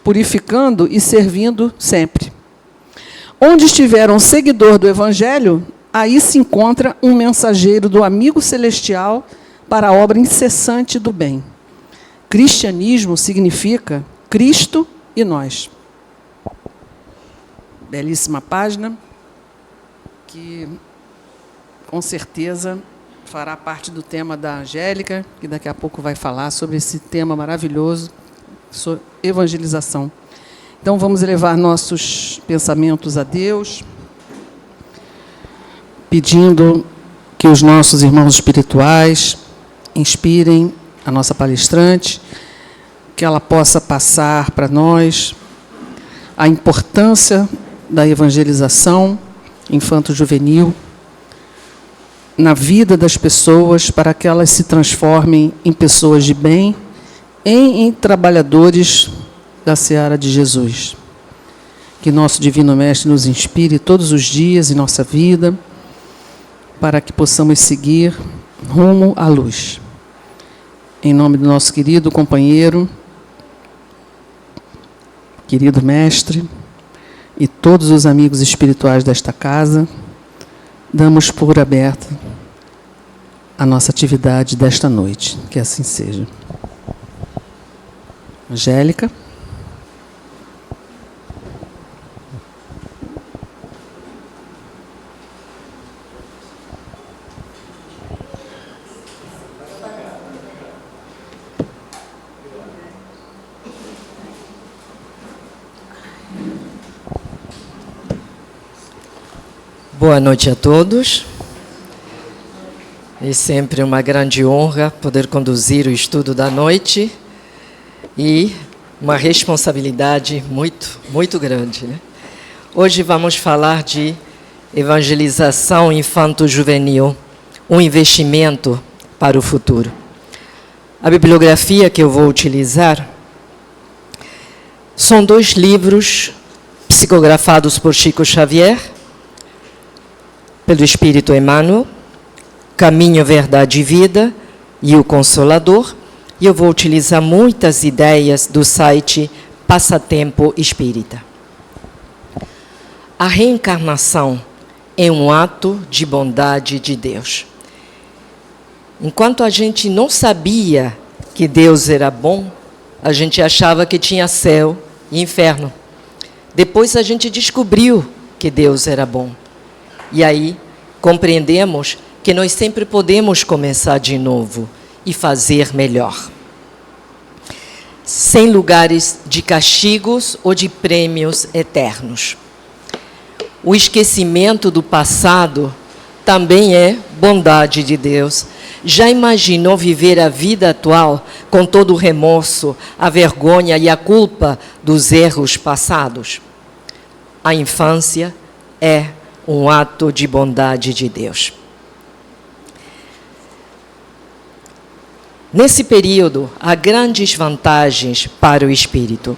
purificando e servindo sempre. Onde estiver um seguidor do Evangelho, aí se encontra um mensageiro do amigo celestial para a obra incessante do bem. Cristianismo significa Cristo e nós. Belíssima página, que com certeza fará parte do tema da Angélica, que daqui a pouco vai falar sobre esse tema maravilhoso, sobre evangelização. Então, vamos elevar nossos pensamentos a Deus, pedindo que os nossos irmãos espirituais inspirem a nossa palestrante, que ela possa passar para nós a importância da evangelização infanto-juvenil na vida das pessoas, para que elas se transformem em pessoas de bem, em trabalhadores da seara de Jesus. Que nosso Divino Mestre nos inspire todos os dias em nossa vida, para que possamos seguir rumo à luz. Em nome do nosso querido companheiro, querido mestre, e todos os amigos espirituais desta casa, damos por aberta a nossa atividade desta noite. Que assim seja. Angélica. Boa noite a todos. É sempre uma grande honra poder conduzir o estudo da noite e uma responsabilidade muito grande, né? Hoje vamos falar de evangelização infanto-juvenil, um investimento para o futuro. A bibliografia que eu vou utilizar são 2 livros psicografados por Chico Xavier, pelo Espírito Emmanuel, Caminho, Verdade e Vida e o Consolador, e eu vou utilizar muitas ideias do site Passatempo Espírita. A reencarnação é um ato de bondade de Deus. Enquanto a gente não sabia que Deus era bom, a gente achava que tinha céu e inferno. Depois a gente descobriu que Deus era bom. E aí compreendemos que nós sempre podemos começar de novo e fazer melhor. Sem lugares de castigos ou de prêmios eternos. O esquecimento do passado também é bondade de Deus. Já imaginou viver a vida atual com todo o remorso, a vergonha e a culpa dos erros passados? A infância é um ato de bondade de Deus. Nesse período, há grandes vantagens para o espírito.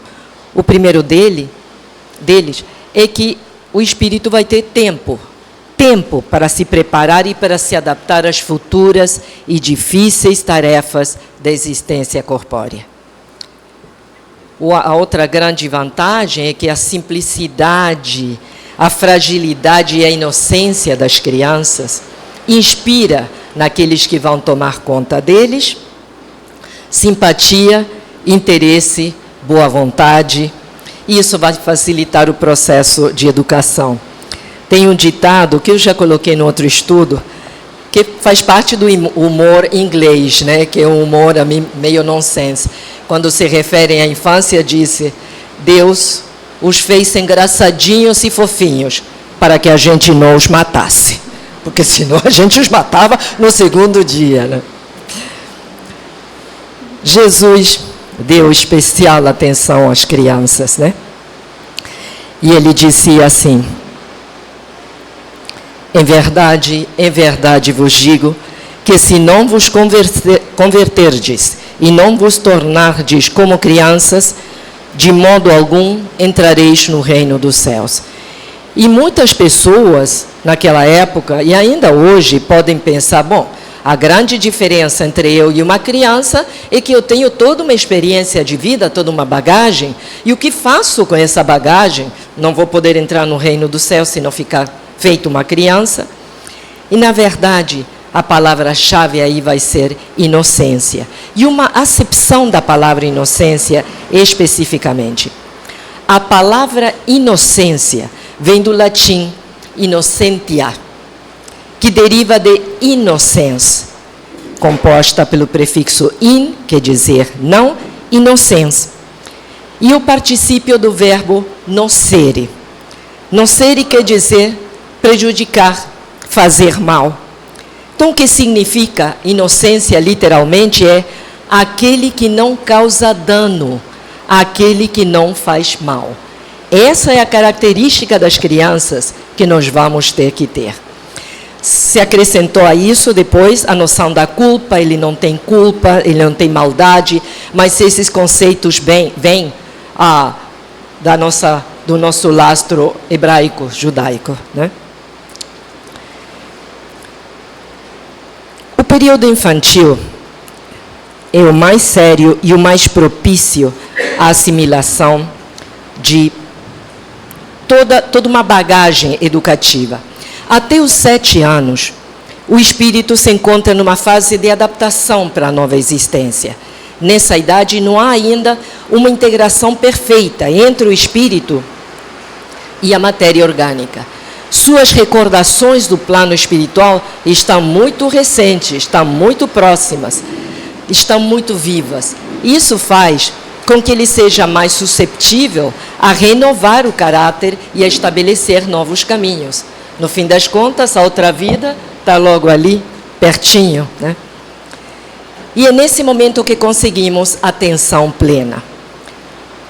O primeiro deles é que o espírito vai ter tempo para se preparar e para se adaptar às futuras e difíceis tarefas da existência corpórea. A outra grande vantagem é que a simplicidade, a fragilidade e a inocência das crianças inspira naqueles que vão tomar conta deles simpatia, interesse, boa vontade, e isso vai facilitar o processo de educação. Tem um ditado que eu já coloquei no outro estudo, que faz parte do humor inglês, né? Que é um humor meio nonsense. Quando se referem à infância, disse: Deus os fez engraçadinhos e fofinhos para que a gente não os matasse, porque senão a gente os matava no segundo dia, né? Jesus deu especial atenção às crianças, né? E ele dizia assim: em verdade vos digo, que se não vos converterdes e não vos tornardes como crianças, de modo algum entrareis no reino dos céus. E muitas pessoas, naquela época, e ainda hoje, podem pensar, bom, A grande diferença entre eu e uma criança é que eu tenho toda uma experiência de vida, toda uma bagagem, e o que faço com essa bagagem, não vou poder entrar no reino do céu se não ficar feito uma criança. E, na verdade, a palavra-chave aí vai ser inocência. E uma acepção da palavra inocência especificamente. A palavra inocência vem do latim innocentia, que deriva de innocens, composta pelo prefixo in, quer dizer não, innocens. E o particípio do verbo nocere. Nocere quer dizer prejudicar, fazer mal. Então, o que significa inocência, literalmente, é aquele que não causa dano, aquele que não faz mal. Essa é a característica das crianças que nós vamos ter que ter. Se acrescentou a isso depois a noção da culpa, ele não tem culpa, ele não tem maldade, mas esses conceitos vêm do nosso lastro hebraico, judaico, né? O período infantil é o mais sério e o mais propício à assimilação de toda uma bagagem educativa. Até os 7 anos, o espírito se encontra numa fase de adaptação para a nova existência. Nessa idade, não há ainda uma integração perfeita entre o espírito e a matéria orgânica. Suas recordações do plano espiritual estão muito recentes, estão muito próximas, estão muito vivas. Isso faz com que ele seja mais susceptível a renovar o caráter e a estabelecer novos caminhos. No fim das contas, a outra vida está logo ali, pertinho, né? E é nesse momento que conseguimos atenção plena.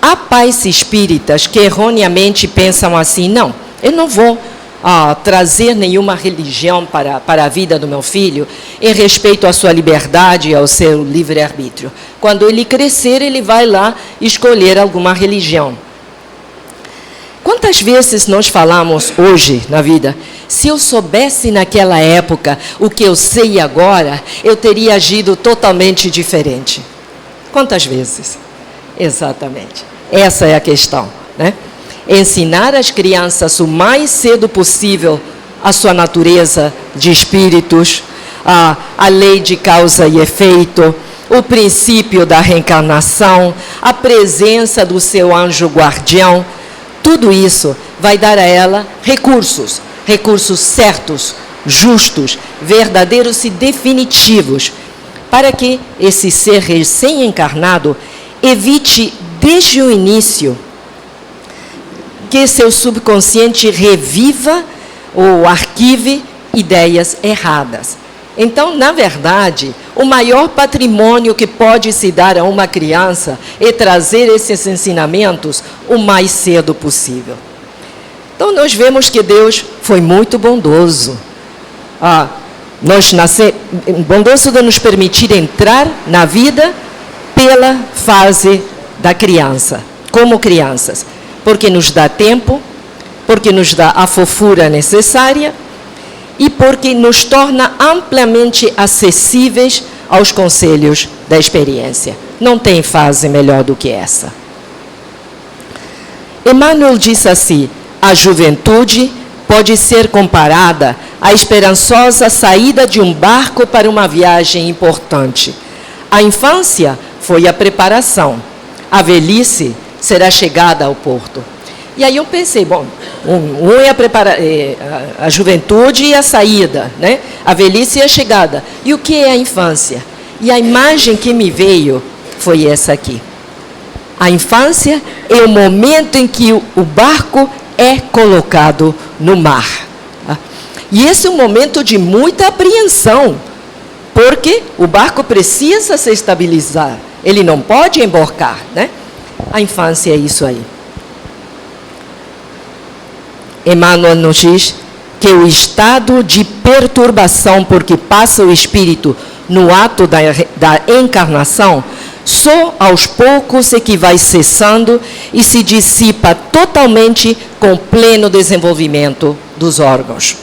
Há pais espíritas que erroneamente pensam assim: não, eu não vou trazer nenhuma religião para a vida do meu filho em respeito à sua liberdade e ao seu livre-arbítrio. Quando ele crescer, ele vai lá escolher alguma religião. Quantas vezes nós falamos hoje na vida, se eu soubesse naquela época o que eu sei agora, eu teria agido totalmente diferente. Quantas vezes? Exatamente. Essa é a questão, né? Ensinar as crianças o mais cedo possível a sua natureza de espíritos, a lei de causa e efeito, o princípio da reencarnação, a presença do seu anjo guardião. Tudo isso vai dar a ela recursos certos, justos, verdadeiros e definitivos, para que esse ser recém-encarnado evite desde o início que seu subconsciente reviva ou arquive ideias erradas. Então, na verdade, o maior patrimônio que pode se dar a uma criança é trazer esses ensinamentos o mais cedo possível. Então, nós vemos que Deus foi muito bondoso. Bondoso de nos permitir entrar na vida pela fase da criança, como crianças. Porque nos dá tempo, porque nos dá a fofura necessária e porque nos torna amplamente acessíveis aos conselhos da experiência. Não tem fase melhor do que essa. Emmanuel disse assim: a juventude pode ser comparada à esperançosa saída de um barco para uma viagem importante. A infância foi a preparação, a velhice será chegada ao porto. E aí eu pensei, bom, é a juventude e a saída, né? A velhice e a chegada. E o que é a infância? E a imagem que me veio foi essa aqui. A infância é o momento em que o barco é colocado no mar. E esse é um momento de muita apreensão, porque o barco precisa se estabilizar, ele não pode embarcar, né? A infância é isso aí. Emmanuel nos diz que o estado de perturbação por que passa o espírito no ato da encarnação, só aos poucos é que vai cessando e se dissipa totalmente com pleno desenvolvimento dos órgãos.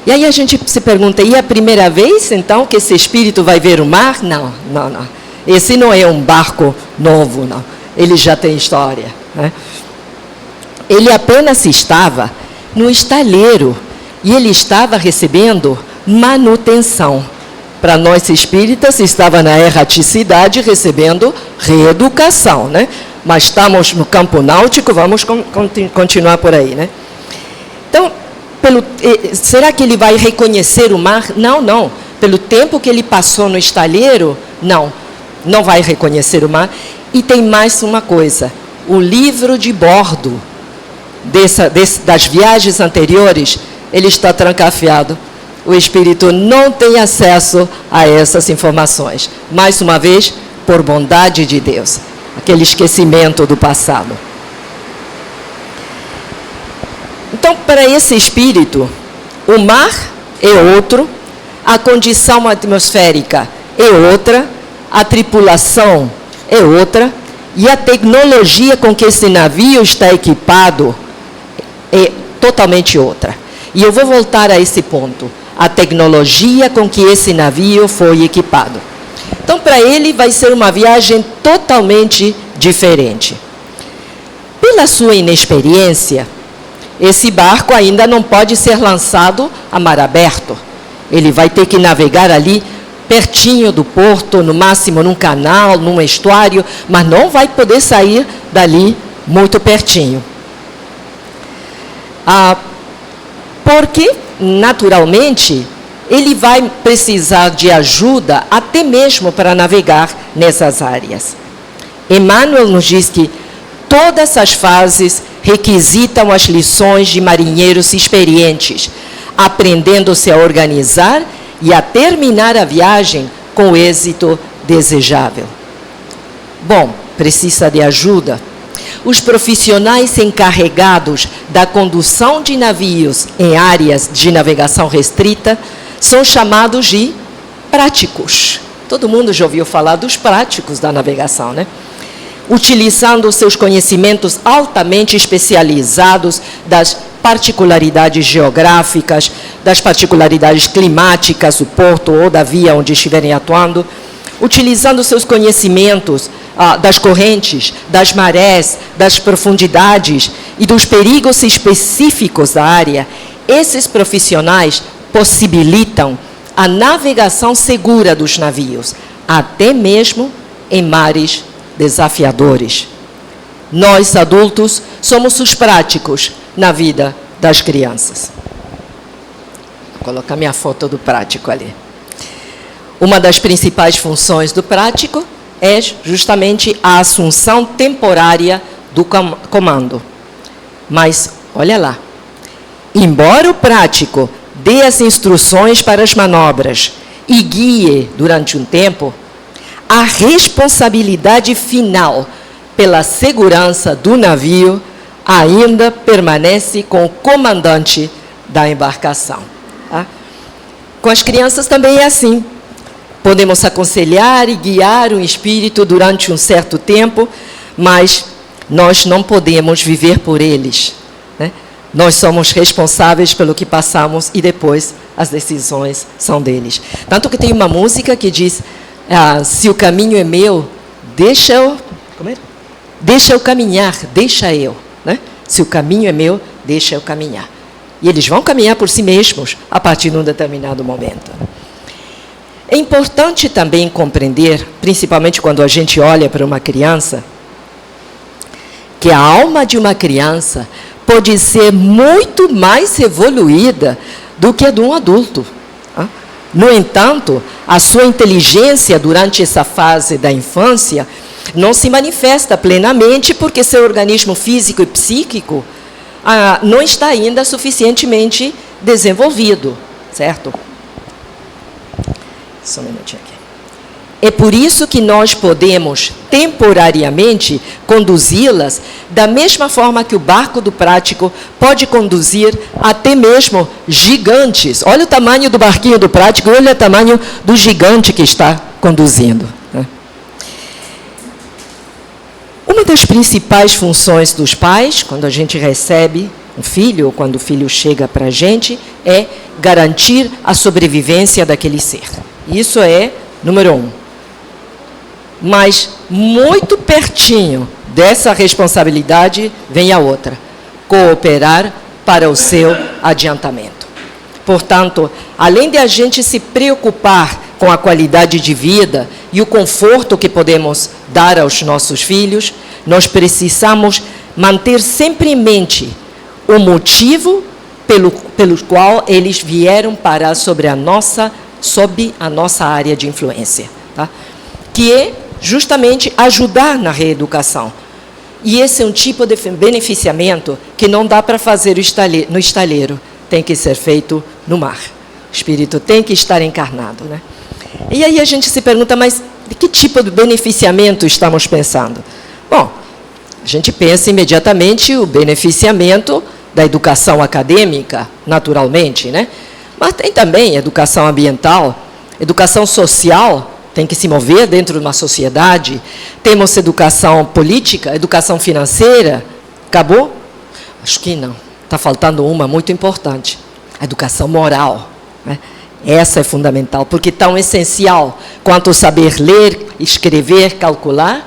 E aí a gente se pergunta, e a primeira vez, então, que esse espírito vai ver o mar? Não, não, não. Esse não é um barco novo, não. Ele já tem história, né? Ele apenas estava no estaleiro e ele estava recebendo manutenção. Para nós espíritas, estava na erraticidade recebendo reeducação, né? Mas estamos no campo náutico, vamos continuar por aí, né? Então, será que ele vai reconhecer o mar? Não, não. Pelo tempo que ele passou no estaleiro, não vai reconhecer o mar. E tem mais uma coisa, o livro de bordo das viagens anteriores, ele está trancafiado. O espírito não tem acesso a essas informações. Mais uma vez, por bondade de Deus. Aquele esquecimento do passado. Então, para esse espírito, o mar é outro, a condição atmosférica é outra, a tripulação é outra, e a tecnologia com que esse navio está equipado é totalmente outra. E eu vou voltar a esse ponto. A tecnologia com que esse navio foi equipado. Então, para ele, vai ser uma viagem totalmente diferente. Pela sua inexperiência, esse barco ainda não pode ser lançado a mar aberto. Ele vai ter que navegar ali pertinho do porto, no máximo num canal, num estuário, mas não vai poder sair dali muito pertinho. Porque, naturalmente, ele vai precisar de ajuda até mesmo para navegar nessas áreas. Emmanuel nos diz que todas as fases requisitam as lições de marinheiros experientes, aprendendo-se a organizar e a terminar a viagem com o êxito desejável. Bom, precisa de ajuda. Os profissionais encarregados da condução de navios em áreas de navegação restrita são chamados de práticos. Todo mundo já ouviu falar dos práticos da navegação, né? Utilizando seus conhecimentos altamente especializados das particularidades geográficas, das particularidades climáticas do porto ou da via onde estiverem atuando, utilizando seus conhecimentos das correntes, das marés, das profundidades e dos perigos específicos da área, esses profissionais possibilitam a navegação segura dos navios, até mesmo em mares desafiadores. Nós, adultos, somos os práticos na vida das crianças. Vou colocar minha foto do prático ali. Uma das principais funções do prático é justamente a assunção temporária do comando. Mas, olha lá, embora o prático dê as instruções para as manobras e guie durante um tempo, a responsabilidade final pela segurança do navio ainda permanece com o comandante da embarcação. Tá? Com as crianças também é assim. Podemos aconselhar e guiar o espírito durante um certo tempo, mas nós não podemos viver por eles, né? Nós somos responsáveis pelo que passamos e depois as decisões são deles. Tanto que tem uma música que diz, se o caminho é meu, deixa eu caminhar, deixa eu. Né? Se o caminho é meu, deixa eu caminhar. E eles vão caminhar por si mesmos a partir de um determinado momento. É importante também compreender, principalmente quando a gente olha para uma criança, que a alma de uma criança pode ser muito mais evoluída do que a de um adulto. No entanto, a sua inteligência durante essa fase da infância não se manifesta plenamente porque seu organismo físico e psíquico não está ainda suficientemente desenvolvido, certo? Só um minutinho aqui. É por isso que nós podemos temporariamente conduzi-las da mesma forma que o barco do prático pode conduzir até mesmo gigantes. Olha o tamanho do barquinho do prático, olha o tamanho do gigante que está conduzindo. Uma das principais funções dos pais, quando a gente recebe um filho, ou quando o filho chega para a gente, é garantir a sobrevivência daquele ser. Isso é número 1. Mas, muito pertinho dessa responsabilidade, vem a outra: cooperar para o seu adiantamento. Portanto, além de a gente se preocupar com a qualidade de vida e o conforto que podemos dar aos nossos filhos, nós precisamos manter sempre em mente o motivo pelo qual eles vieram parar sob a nossa área de influência, tá? Que é justamente ajudar na reeducação. E esse é um tipo de beneficiamento que não dá para fazer no estaleiro, tem que ser feito no mar. O espírito tem que estar encarnado, né? E aí a gente se pergunta, mas de que tipo de beneficiamento estamos pensando? Bom, a gente pensa imediatamente o beneficiamento da educação acadêmica, naturalmente, né? Mas tem também educação ambiental, educação social, tem que se mover dentro de uma sociedade. Temos educação política, educação financeira. Acabou? Acho que não. Está faltando uma muito importante: a educação moral, né? Essa é fundamental, porque tão essencial quanto saber ler, escrever, calcular,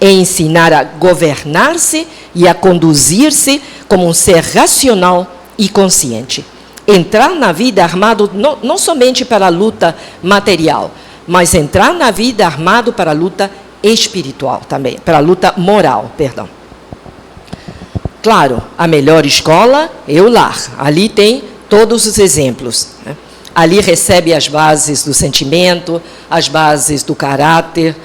é ensinar a governar-se e a conduzir-se como um ser racional e consciente. Entrar na vida armado não somente para a luta material, mas entrar na vida armado para a luta espiritual também, para a luta moral, perdão. Claro, a melhor escola é o lar. Ali tem todos os exemplos, né? Ali recebe as bases do sentimento, as bases do caráter.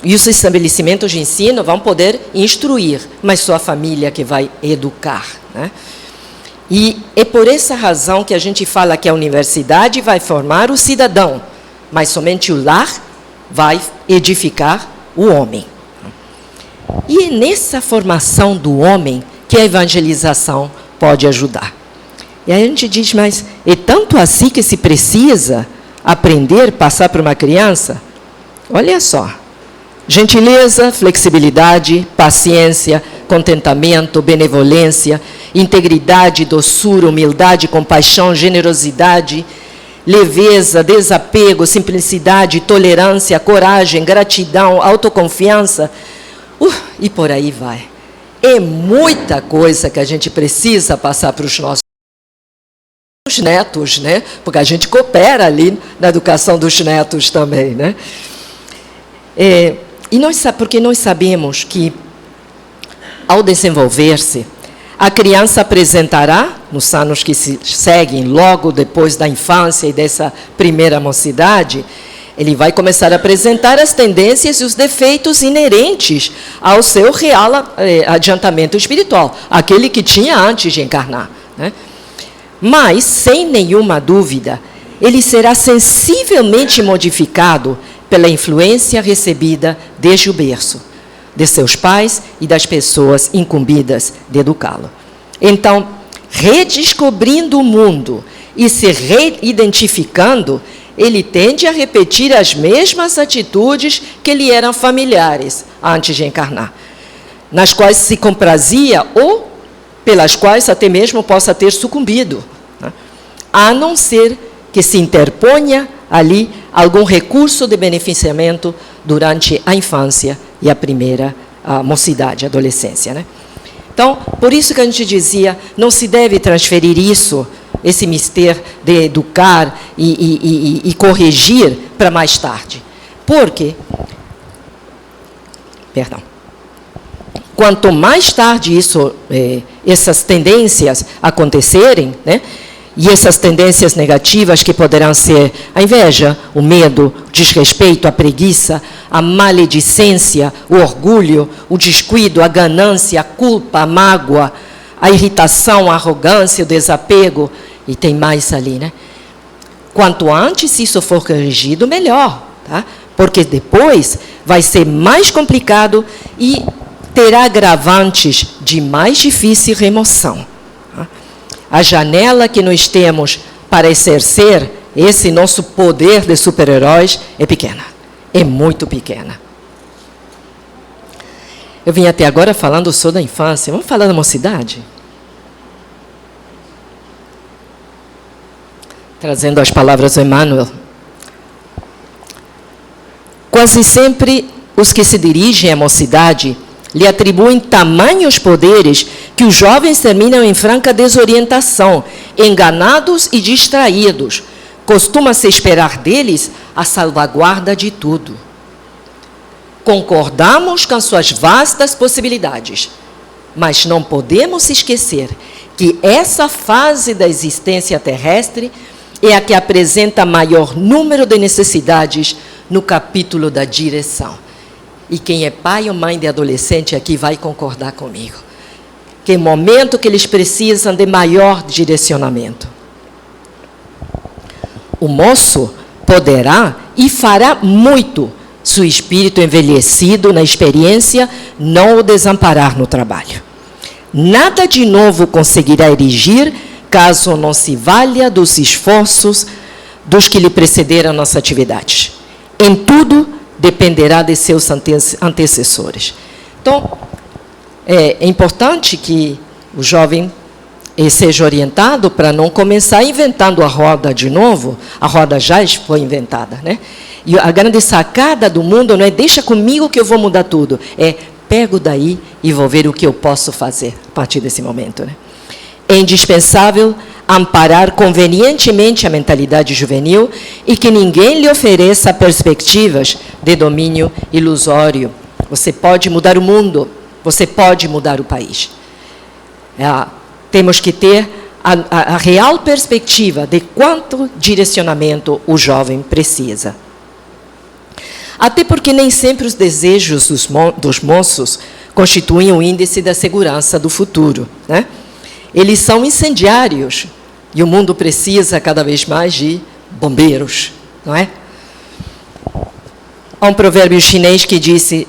E os estabelecimentos de ensino vão poder instruir, mas só a família que vai educar, né? E é por essa razão que a gente fala que a universidade vai formar o cidadão, mas somente o lar vai edificar o homem. E é nessa formação do homem que a evangelização pode ajudar. E aí a gente diz, mas é tanto assim que se precisa aprender, passar para uma criança? Olha só: gentileza, flexibilidade, paciência, contentamento, benevolência, integridade, doçura, humildade, compaixão, generosidade, leveza, desapego, simplicidade, tolerância, coragem, gratidão, autoconfiança, e por aí vai. É muita coisa que a gente precisa passar para os nossos netos, né? Porque a gente coopera ali na educação dos netos também, né? Porque nós sabemos que, ao desenvolver-se, a criança apresentará, nos anos que se seguem, logo depois da infância e dessa primeira mocidade, ele vai começar a apresentar as tendências e os defeitos inerentes ao seu real adiantamento espiritual, aquele que tinha antes de encarnar, né? Mas, sem nenhuma dúvida, ele será sensivelmente modificado pela influência recebida desde o berço, de seus pais e das pessoas incumbidas de educá-lo. Então, redescobrindo o mundo e se reidentificando, ele tende a repetir as mesmas atitudes que lhe eram familiares antes de encarnar, nas quais se comprazia ou pelas quais até mesmo possa ter sucumbido, né? A não ser que se interponha ali algum recurso de beneficiamento durante a infância e a primeira mocidade, adolescência, né? Então, por isso que a gente dizia, não se deve transferir esse mistério de educar e corrigir para mais tarde. Porque, quanto mais tarde essas tendências acontecerem, né, e essas tendências negativas que poderão ser a inveja, o medo, o desrespeito, a preguiça, a maledicência, o orgulho, o descuido, a ganância, a culpa, a mágoa, a irritação, a arrogância, o desapego, e tem mais ali, né? Quanto antes isso for corrigido, melhor, tá? Porque depois vai ser mais complicado e terá agravantes de mais difícil remoção. A janela que nós temos para exercer esse nosso poder de super-heróis é pequena, é muito pequena. Eu vim até agora falando só da infância, vamos falar da mocidade? trazendo as palavras do Emmanuel. Quase sempre os que se dirigem à mocidade lhe atribuem tamanhos poderes que os jovens terminam em franca desorientação, enganados e distraídos. Costuma-se esperar deles a salvaguarda de tudo. Concordamos com as suas vastas possibilidades, mas não podemos esquecer que essa fase da existência terrestre é a que apresenta maior número de necessidades no capítulo da direção. E quem é pai ou mãe de adolescente aqui vai concordar comigo. Que é o momento que eles precisam de maior direcionamento. O moço poderá e fará muito se o espírito envelhecido na experiência não o desamparar no trabalho. Nada de novo conseguirá erigir caso não se valha dos esforços dos que lhe precederam nossa atividade. Em tudo dependerá de seus antecessores. Então, é importante que o jovem seja orientado para não começar inventando a roda de novo. A roda já foi inventada, né? E a grande sacada do mundo não é deixa comigo que eu vou mudar tudo. É pego daí e vou ver o que eu posso fazer a partir desse momento, né? É indispensável amparar convenientemente a mentalidade juvenil e que ninguém lhe ofereça perspectivas de domínio ilusório. Você pode mudar o mundo, você pode mudar o país. Temos que ter a real perspectiva de quanto direcionamento o jovem precisa. Até porque nem sempre os desejos dos moços constituem o índice da segurança do futuro, né? Eles são incendiários e o mundo precisa cada vez mais de bombeiros, não é? Há um provérbio chinês que disse: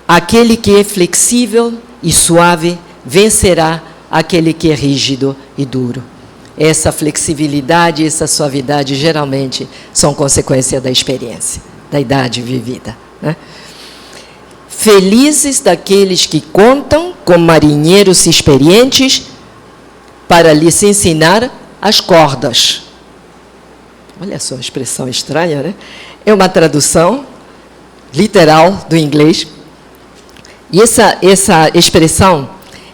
aquele que é flexível e suave vencerá aquele que é rígido e duro. Essa flexibilidade e essa suavidade geralmente são consequência da experiência, da idade vivida, né? Felizes daqueles que contam com marinheiros experientes para lhes ensinar as cordas. Olha só a expressão estranha, né? É uma tradução literal do inglês. E essa expressão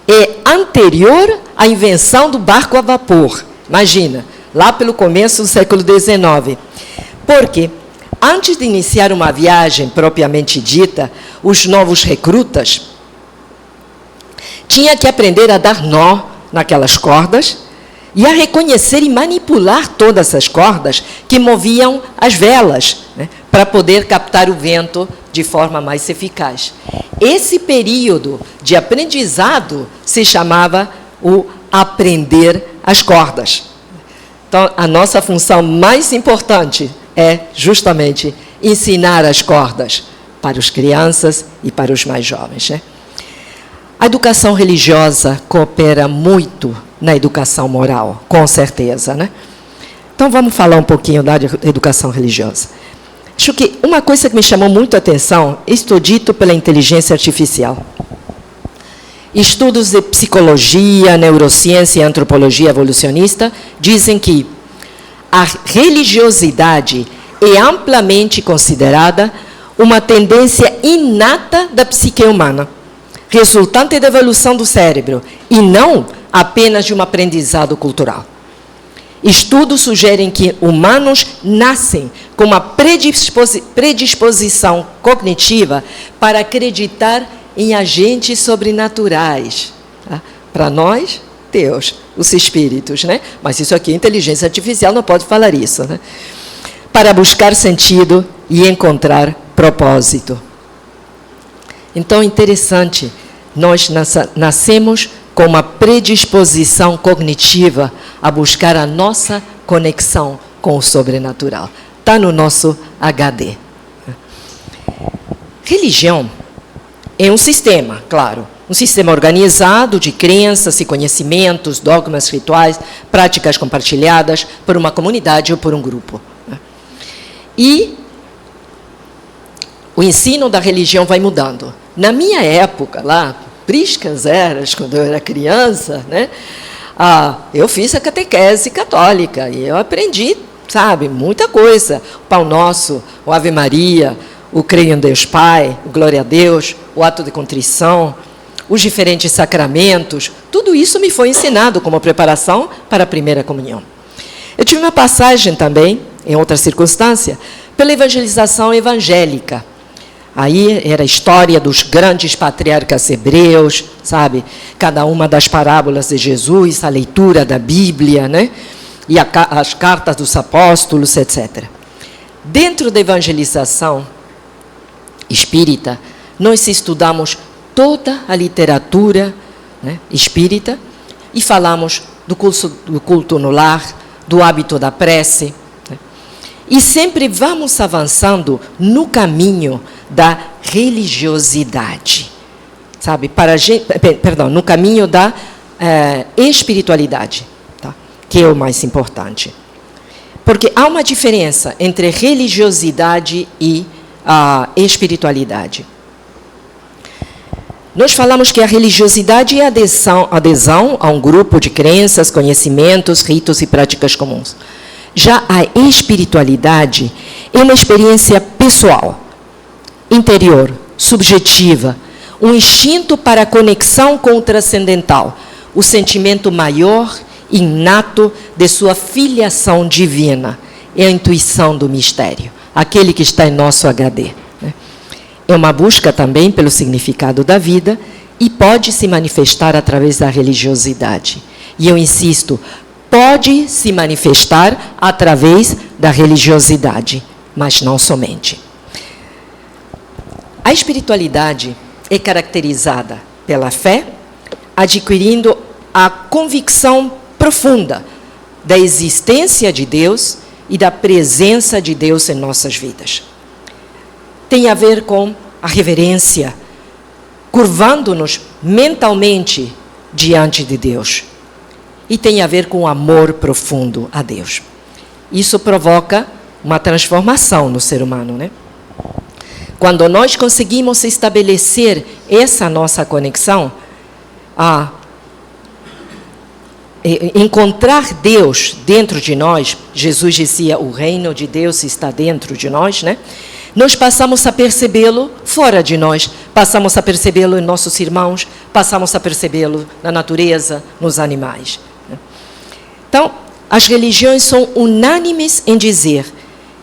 é anterior à invenção do barco a vapor. Imagina, lá pelo começo do século XIX. Porque antes de iniciar uma viagem propriamente dita, os novos recrutas tinham que aprender a dar nó naquelas cordas e a reconhecer e manipular todas essas cordas que moviam as velas, né, para poder captar o vento de forma mais eficaz. Esse período de aprendizado se chamava o aprender as cordas. Então, a nossa função mais importante é justamente ensinar as cordas para as crianças e para os mais jovens, né? A educação religiosa coopera muito na educação moral, com certeza, né? Então, vamos falar um pouquinho da educação religiosa. Acho que uma coisa que me chamou muito a atenção, isto dito pela inteligência artificial. Estudos de psicologia, neurociência e antropologia evolucionista dizem que a religiosidade é amplamente considerada uma tendência inata da psique humana, resultante da evolução do cérebro, e não apenas de um aprendizado cultural. Estudos sugerem que humanos nascem com uma predisposição cognitiva para acreditar em agentes sobrenaturais. Tá? Para nós, Deus, os espíritos, né? Mas isso aqui, inteligência artificial, não pode falar isso, né? Para buscar sentido e encontrar propósito. Então, interessante, nós nascemos com uma predisposição cognitiva a buscar a nossa conexão com o sobrenatural. Está no nosso HD. Religião é um sistema, claro, um sistema organizado de crenças e conhecimentos, dogmas, rituais, práticas compartilhadas por uma comunidade ou por um grupo. E o ensino da religião vai mudando. Na minha época, lá, priscas eras, quando eu era criança, né, eu fiz a catequese católica e eu aprendi sabe? Muita coisa. O Pão Nosso, o Ave Maria, o Creio em Deus Pai, o Glória a Deus, o ato de contrição, os diferentes sacramentos, tudo isso me foi ensinado como preparação para a primeira comunhão. Eu tive uma passagem também, em outra circunstância, pela evangelização evangélica. Aí era a história dos grandes patriarcas hebreus, sabe? Cada uma das parábolas de Jesus, a leitura da Bíblia, né? E as cartas dos apóstolos, etc. Dentro da evangelização espírita, nós estudamos toda a literatura, né, espírita e falamos do culto no lar, do hábito da prece. Né? E sempre vamos avançando no caminho da religiosidade, sabe? No caminho da espiritualidade, tá? Que é o mais importante. Porque há uma diferença entre religiosidade e a espiritualidade. Nós falamos que a religiosidade é adesão a um grupo de crenças, conhecimentos, ritos e práticas comuns. Já a espiritualidade é uma experiência pessoal, interior, subjetiva, um instinto para a conexão com o transcendental, o sentimento maior, inato de sua filiação divina, é a intuição do mistério, aquele que está em nosso HD. É uma busca também pelo significado da vida e pode se manifestar através da religiosidade. E eu insisto, pode se manifestar através da religiosidade, mas não somente. A espiritualidade é caracterizada pela fé, adquirindo a convicção profunda da existência de Deus e da presença de Deus em nossas vidas. Tem a ver com a reverência, curvando-nos mentalmente diante de Deus. E tem a ver com o amor profundo a Deus. Isso provoca uma transformação no ser humano, né? Quando nós conseguimos estabelecer essa nossa conexão, encontrar Deus dentro de nós, Jesus dizia, o reino de Deus está dentro de nós, né? Nós passamos a percebê-lo fora de nós, passamos a percebê-lo em nossos irmãos, passamos a percebê-lo na natureza, nos animais. Então, as religiões são unânimes em dizer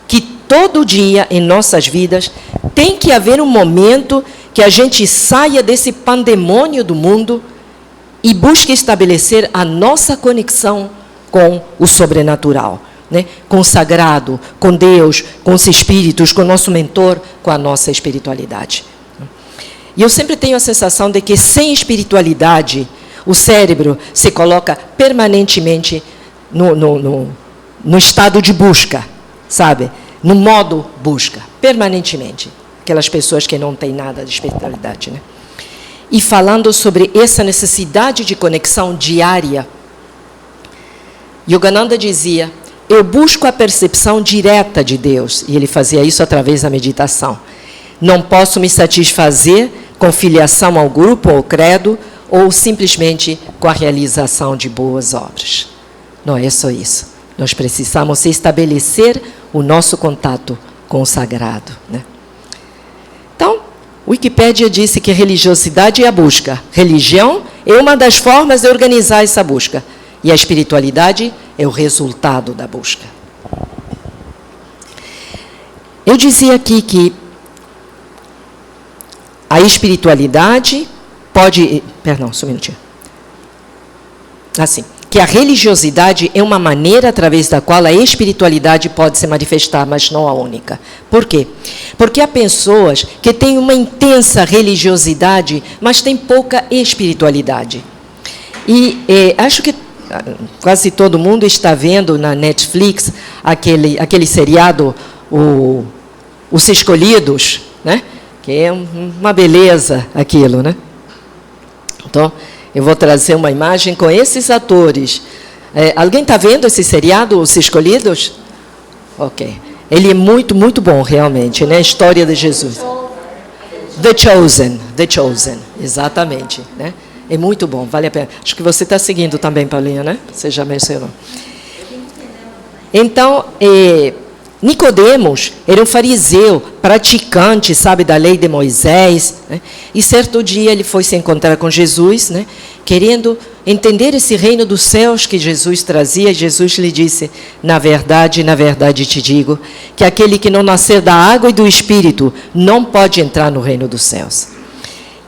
que todo dia em nossas vidas tem que haver um momento que a gente saia desse pandemônio do mundo e busque estabelecer a nossa conexão com o sobrenatural, né? Com o sagrado, com Deus, com os espíritos, com o nosso mentor, com a nossa espiritualidade. E eu sempre tenho a sensação de que sem espiritualidade, o cérebro se coloca permanentemente no estado de busca, sabe? No modo busca, permanentemente. Aquelas pessoas que não têm nada de espiritualidade, né? E falando sobre essa necessidade de conexão diária, Yogananda dizia, eu busco a percepção direta de Deus, e ele fazia isso através da meditação. Não posso me satisfazer com filiação ao grupo ou credo, ou simplesmente com a realização de boas obras. Não é só isso. Nós precisamos estabelecer o nosso contato com o sagrado, né? Então, Wikipédia disse que religiosidade é a busca. Religião é uma das formas de organizar essa busca. E a espiritualidade é o resultado da busca. Eu dizia aqui que a espiritualidade pode... Perdão, só um minutinho. Assim, que a religiosidade é uma maneira através da qual a espiritualidade pode se manifestar, mas não a única. Por quê? Porque há pessoas que têm uma intensa religiosidade, mas têm pouca espiritualidade. E acho que quase todo mundo está vendo na Netflix aquele seriado, Os Escolhidos, né? Que é uma beleza aquilo, né? Então, eu vou trazer uma imagem com esses atores. Alguém está vendo esse seriado, Os Escolhidos? Ok. Ele é muito, muito bom, realmente, né? A história de Jesus. The Chosen, exatamente, né? É muito bom, vale a pena. Acho que você está seguindo também, Paulinha, né? Você já mencionou. Então, Nicodemos era um fariseu, praticante, sabe, da lei de Moisés, né? E certo dia ele foi se encontrar com Jesus, né? Querendo entender esse reino dos céus que Jesus trazia. Jesus lhe disse: na verdade te digo, que aquele que não nascer da água e do Espírito não pode entrar no reino dos céus.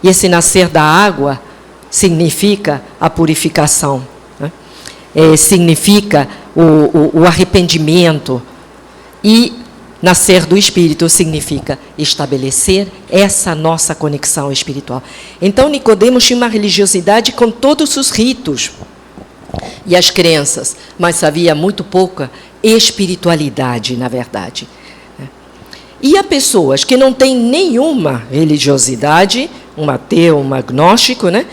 E esse nascer da água significa a purificação, né? Significa o arrependimento. E nascer do Espírito significa estabelecer essa nossa conexão espiritual. Então, Nicodemos tinha uma religiosidade com todos os ritos e as crenças, mas havia muito pouca espiritualidade, na verdade. E há pessoas que não têm nenhuma religiosidade, um ateu, um agnóstico, né?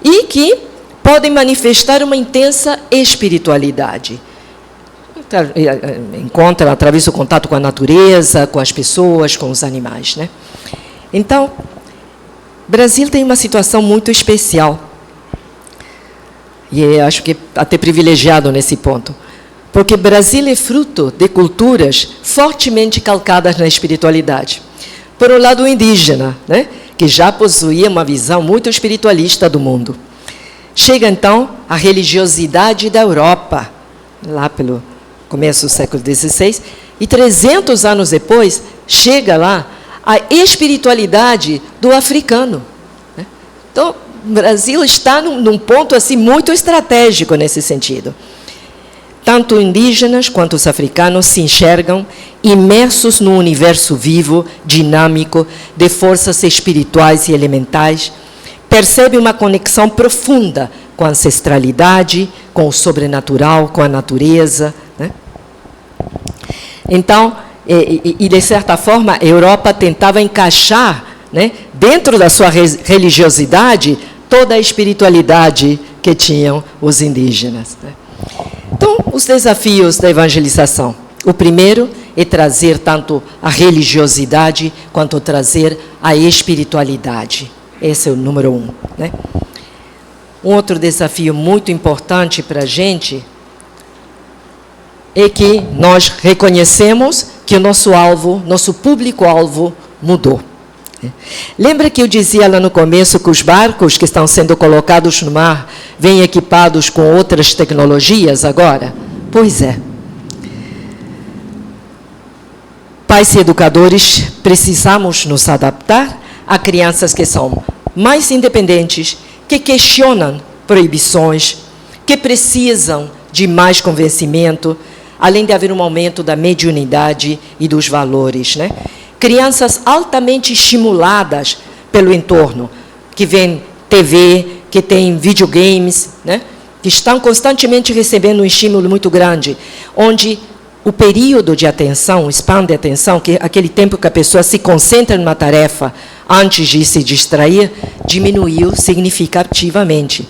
E que podem manifestar uma intensa espiritualidade. Encontra através do contato com a natureza, com as pessoas, com os animais, né? Então, o Brasil tem uma situação muito especial. E eu acho que até privilegiado nesse ponto. Porque o Brasil é fruto de culturas fortemente calcadas na espiritualidade. Por um lado, o indígena, né? Que já possuía uma visão muito espiritualista do mundo. Chega, então, a religiosidade da Europa, lá pelo começo do século XVI, e 300 anos depois, chega lá a espiritualidade do africano. Então, o Brasil está num ponto assim, muito estratégico nesse sentido. Tanto indígenas quanto os africanos se enxergam imersos num universo vivo, dinâmico, de forças espirituais e elementais, percebem uma conexão profunda com a ancestralidade, com o sobrenatural, com a natureza, né? Então, de certa forma, a Europa tentava encaixar, né, dentro da sua religiosidade, toda a espiritualidade que tinham os indígenas, né? Então, os desafios da evangelização. O primeiro é trazer tanto a religiosidade quanto trazer a espiritualidade. Esse é o número 1, né? Um outro desafio muito importante para a gente é que nós reconhecemos que o nosso alvo, nosso público-alvo mudou. Lembra que eu dizia lá no começo que os barcos que estão sendo colocados no mar vêm equipados com outras tecnologias agora? Pois é. Pais e educadores, precisamos nos adaptar a crianças que são mais independentes, que questionam proibições, que precisam de mais convencimento, além de haver um aumento da mediunidade e dos valores, né? Crianças altamente estimuladas pelo entorno, que vêem TV, que têm videogames, né? Que estão constantemente recebendo um estímulo muito grande, onde o período de atenção, o span de atenção, que é aquele tempo que a pessoa se concentra numa tarefa antes de se distrair, diminuiu significativamente.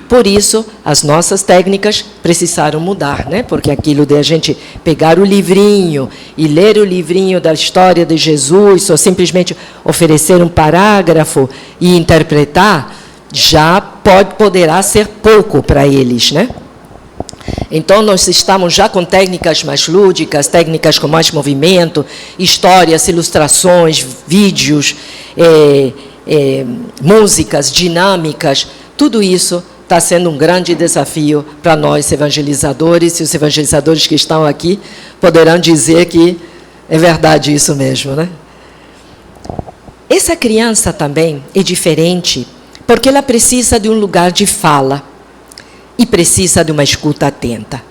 Por isso, as nossas técnicas precisaram mudar, né? Porque aquilo de a gente pegar o livrinho e ler o livrinho da história de Jesus, ou simplesmente oferecer um parágrafo e interpretar, já poderá ser pouco para eles, né? Então, nós estamos já com técnicas mais lúdicas, técnicas com mais movimento, histórias, ilustrações, vídeos, músicas, dinâmicas, tudo isso está sendo um grande desafio para nós, evangelizadores, e os evangelizadores que estão aqui poderão dizer que é verdade isso mesmo, né? Essa criança também é diferente, porque ela precisa de um lugar de fala e precisa de uma escuta atenta.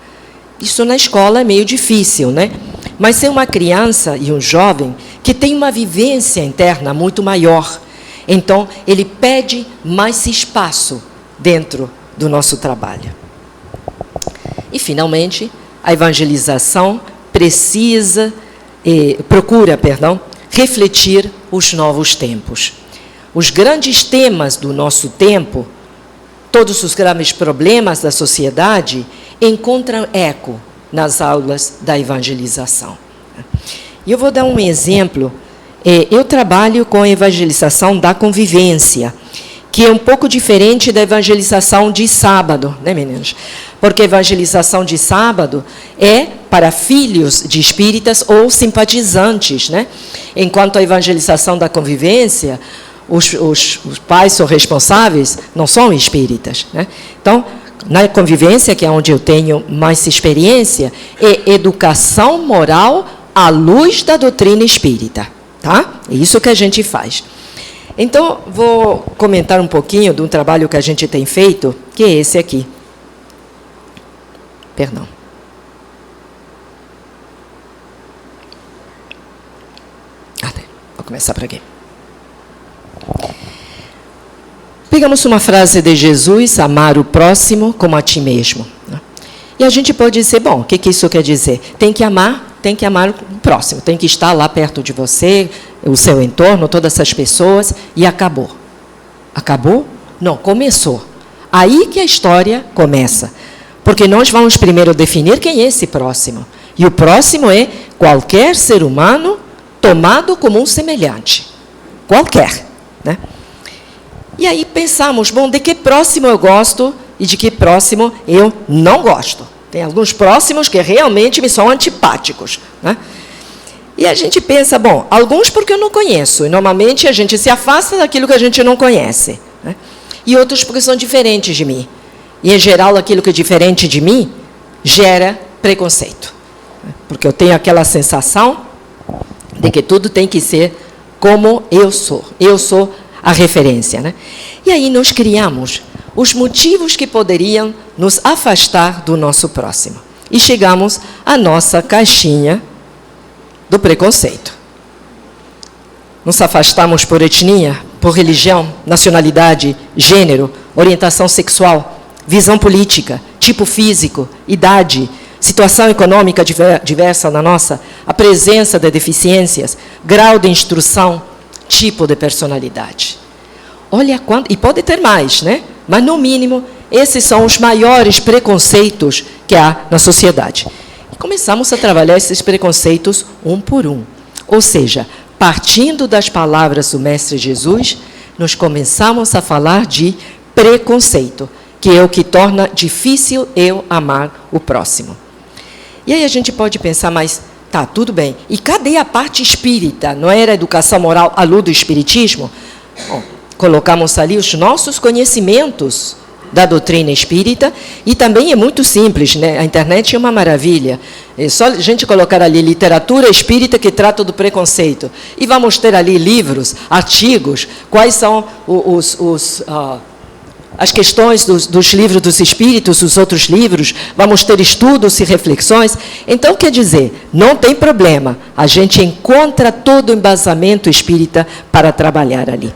Isso na escola é meio difícil, né? Mas é uma criança e um jovem que tem uma vivência interna muito maior. Então, ele pede mais espaço dentro do nosso trabalho. E, finalmente, a evangelização procura refletir os novos tempos. Os grandes temas do nosso tempo, todos os graves problemas da sociedade, encontram eco nas aulas da evangelização. E eu vou dar um exemplo. Eu trabalho com a evangelização da convivência, que é um pouco diferente da evangelização de sábado, né, meninos? Porque a evangelização de sábado é para filhos de espíritas ou simpatizantes, né? Enquanto a evangelização da convivência, os pais são responsáveis, não são espíritas, né? Então, na convivência, que é onde eu tenho mais experiência, é educação moral à luz da doutrina espírita, tá? É isso que a gente faz. Então, vou comentar um pouquinho de um trabalho que a gente tem feito, que é esse aqui. Perdão. Vou começar por aqui. Pegamos uma frase de Jesus, amar o próximo como a ti mesmo. E a gente pode dizer, bom, o que isso quer dizer? Tem que amar o próximo, tem que estar lá perto de você, o seu entorno, todas essas pessoas, e acabou. Acabou? Não, começou. Aí que a história começa. Porque nós vamos primeiro definir quem é esse próximo. E o próximo é qualquer ser humano tomado como um semelhante. Qualquer, né? E aí pensamos, bom, de que próximo eu gosto e de que próximo eu não gosto. Tem alguns próximos que realmente me são antipáticos, né? E a gente pensa, bom, alguns porque eu não conheço. E normalmente a gente se afasta daquilo que a gente não conhece, né? E outros porque são diferentes de mim. E, em geral, aquilo que é diferente de mim gera preconceito. Porque eu tenho aquela sensação de que tudo tem que ser como eu sou. Eu sou a referência, né? E aí nós criamos os motivos que poderiam nos afastar do nosso próximo. E chegamos à nossa caixinha do preconceito. Nos afastamos por etnia, por religião, nacionalidade, gênero, orientação sexual, visão política, tipo físico, idade, situação econômica diversa na nossa, a presença de deficiências, grau de instrução, tipo de personalidade. Olha quanto, e pode ter mais, né? Mas, no mínimo, esses são os maiores preconceitos que há na sociedade. E começamos a trabalhar esses preconceitos um por um. Ou seja, partindo das palavras do Mestre Jesus, nós começamos a falar de preconceito, que é o que torna difícil eu amar o próximo. E aí a gente pode pensar, mas tá, tudo bem. E cadê a parte espírita? Não era a educação moral à luz do espiritismo? Bom, colocamos ali os nossos conhecimentos da doutrina espírita, e também é muito simples, né? A internet é uma maravilha. É só a gente colocar ali literatura espírita que trata do preconceito. E vamos ter ali livros, artigos, quais são as questões dos livros dos espíritos, os outros livros, vamos ter estudos e reflexões. Então, quer dizer, não tem problema, a gente encontra todo o embasamento espírita para trabalhar ali.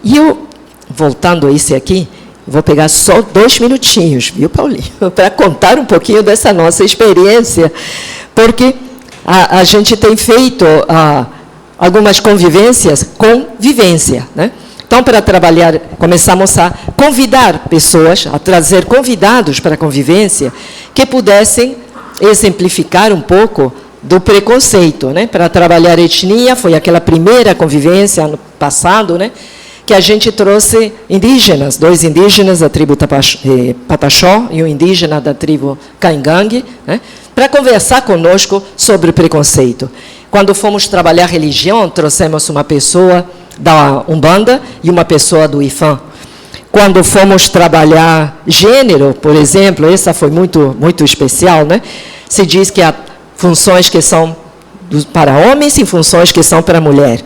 E eu, voltando a isso aqui, vou pegar só 2 minutinhos, viu, Paulinho, para contar um pouquinho dessa nossa experiência, porque a gente tem feito algumas convivências com vivência, né? Então, para trabalhar, começamos a convidar pessoas, a trazer convidados para a convivência, que pudessem exemplificar um pouco do preconceito, né? Para trabalhar etnia, foi aquela primeira convivência, ano passado, né? Que a gente trouxe indígenas, 2 indígenas da tribo Pataxó e um indígena da tribo Caingangue, né? Para conversar conosco sobre preconceito. Quando fomos trabalhar religião, trouxemos uma pessoa da Umbanda e uma pessoa do Ifã. Quando fomos trabalhar gênero, por exemplo, essa foi muito especial, né? Se diz que há funções que são para homens e funções que são para mulher.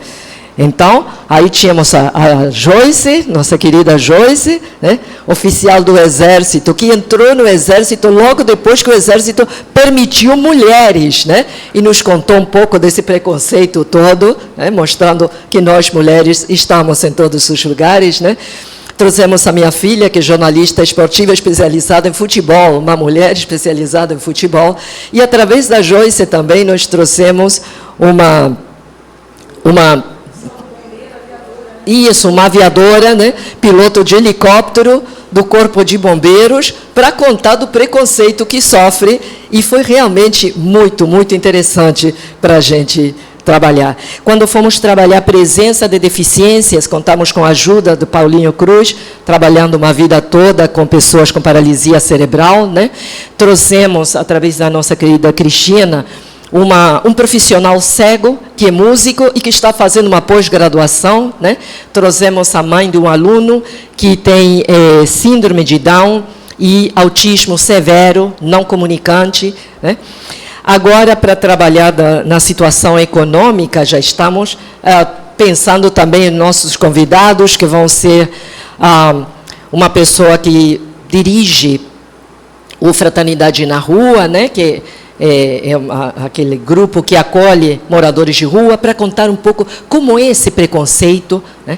Então, aí tínhamos a Joyce, nossa querida Joyce, né, oficial do Exército, que entrou no Exército logo depois que o Exército permitiu mulheres, né, e nos contou um pouco desse preconceito todo, né, mostrando que nós, mulheres, estamos em todos os lugares, né. Trouxemos a minha filha, que é jornalista esportiva especializada em futebol, uma mulher especializada em futebol, e através da Joyce também nós trouxemos uma aviadora, né, piloto de helicóptero do Corpo de Bombeiros, para contar do preconceito que sofre, e foi realmente muito interessante para a gente trabalhar. Quando fomos trabalhar a presença de deficiências, contamos com a ajuda do Paulinho Cruz, trabalhando uma vida toda com pessoas com paralisia cerebral, né? Trouxemos, através da nossa querida Cristina, um profissional cego, que é músico e que está fazendo uma pós-graduação, né? Trouxemos a mãe de um aluno que tem síndrome de Down e autismo severo, não comunicante, né? Agora, para trabalhar na situação econômica, já estamos pensando também em nossos convidados, que vão ser uma pessoa que dirige o Fraternidade na Rua, né? Que aquele grupo que acolhe moradores de rua, para contar um pouco como é esse preconceito, né?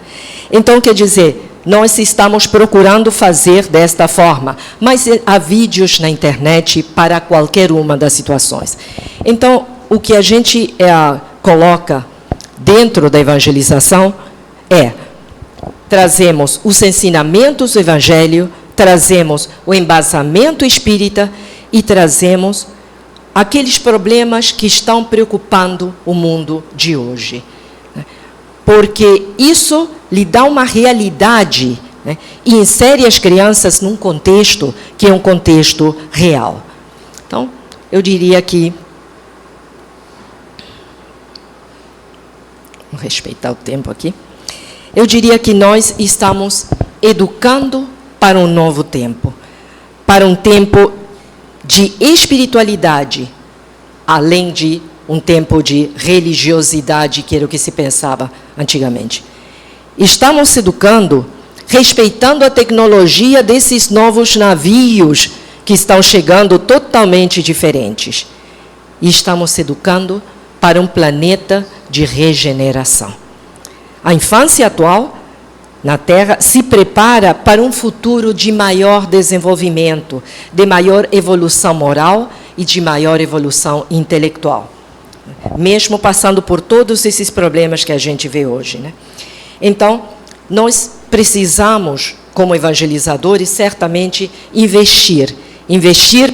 Então, quer dizer, nós estamos procurando fazer desta forma, mas há vídeos na internet para qualquer uma das situações. Então, o que a gente coloca dentro da evangelização trazemos os ensinamentos do Evangelho, trazemos o embasamento espírita e trazemos aqueles problemas que estão preocupando o mundo de hoje. Porque isso lhe dá uma realidade, né, e insere as crianças num contexto que é um contexto real. Então, eu diria que... Vou respeitar o tempo aqui. Eu diria que nós estamos educando para um novo tempo, para um tempo de espiritualidade, além de um tempo de religiosidade, que era o que se pensava antigamente. Estamos se educando, respeitando a tecnologia desses novos navios que estão chegando totalmente diferentes. E estamos se educando para um planeta de regeneração. A infância atual na Terra se prepara para um futuro de maior desenvolvimento, de maior evolução moral e de maior evolução intelectual, mesmo passando por todos esses problemas que a gente vê hoje, né? Então, nós precisamos, como evangelizadores, certamente investir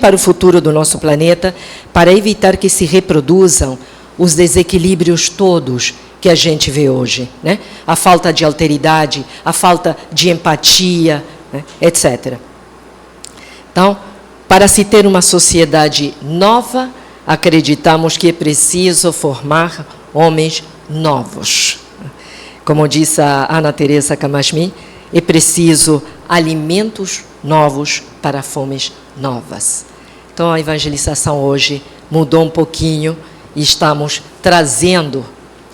para o futuro do nosso planeta, para evitar que se reproduzam os desequilíbrios todos que a gente vê hoje, né? A falta de alteridade, a falta de empatia, né? Etc. Então, para se ter uma sociedade nova, acreditamos que é preciso formar homens novos. Como disse a Ana Teresa Camashmi, é preciso alimentos novos para fomes novas. Então, a evangelização hoje mudou um pouquinho e estamos trazendo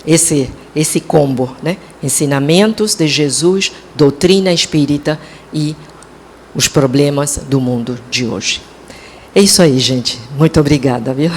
esse combo, né? Ensinamentos de Jesus, doutrina espírita e os problemas do mundo de hoje. É isso aí, gente. Muito obrigada, viu?